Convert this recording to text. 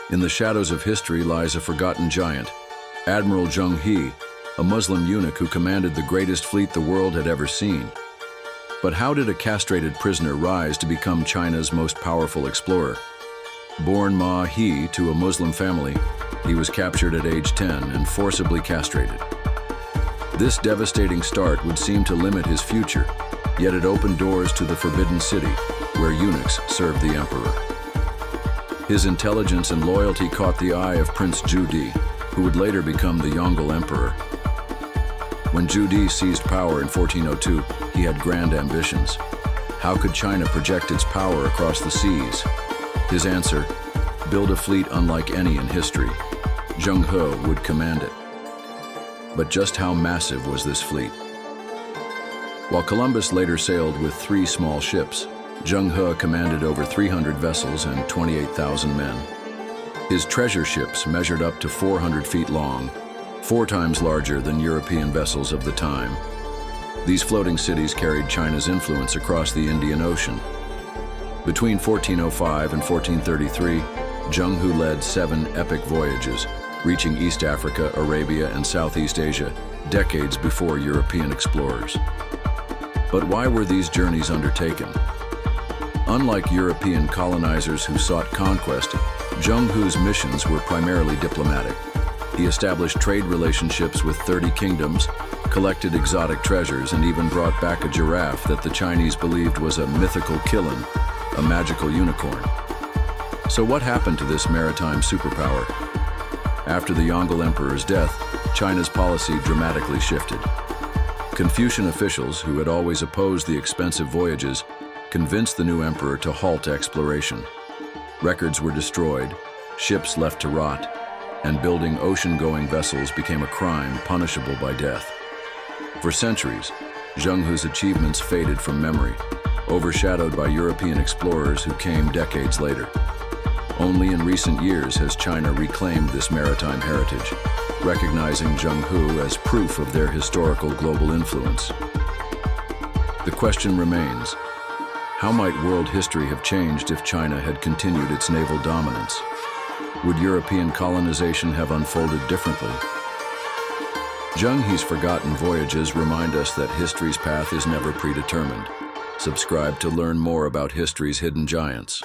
In the shadows of history lies a forgotten giant, Admiral Zheng He, a Muslim eunuch who commanded the greatest fleet the world had ever seen. But how did a castrated prisoner rise to become China's most powerful explorer? Born Ma He to a Muslim family, he was captured at age 10 and forcibly castrated. This devastating start would seem to limit his future, yet it opened doors to the Forbidden City, where eunuchs served the emperor. His intelligence and loyalty caught the eye of Prince Zhu, who would later become the Yongle Emperor. When Zhu seized power in 1402, he had grand ambitions. How could China project its power across the seas? His answer: build a fleet unlike any in history. Zheng He would command it. But just how massive was this fleet? While Columbus later sailed with 3 small ships, Zheng He commanded over 300 vessels and 28,000 men. His treasure ships measured up to 400 feet long, 4 times larger than European vessels of the time. These floating cities carried China's influence across the Indian Ocean. Between 1405 and 1433, Zheng He led 7 epic voyages, reaching East Africa, Arabia, and Southeast Asia, decades before European explorers. But why were these journeys undertaken? Unlike European colonizers who sought conquest, Zheng He's missions were primarily diplomatic. He established trade relationships with 30 kingdoms, collected exotic treasures, and even brought back a giraffe that the Chinese believed was a mythical killin, a magical unicorn. So what happened to this maritime superpower? After the Yongle Emperor's death, China's policy dramatically shifted. Confucian officials, who had always opposed the expensive voyages, convinced the new emperor to halt exploration. Records were destroyed, ships left to rot, and building ocean-going vessels became a crime punishable by death. For centuries, Zheng He's achievements faded from memory, overshadowed by European explorers who came decades later. Only in recent years has China reclaimed this maritime heritage, recognizing Zheng He as proof of their historical global influence. The question remains: how might world history have changed if China had continued its naval dominance? Would European colonization have unfolded differently? Zheng He's forgotten voyages remind us that history's path is never predetermined. Subscribe to learn more about history's hidden giants.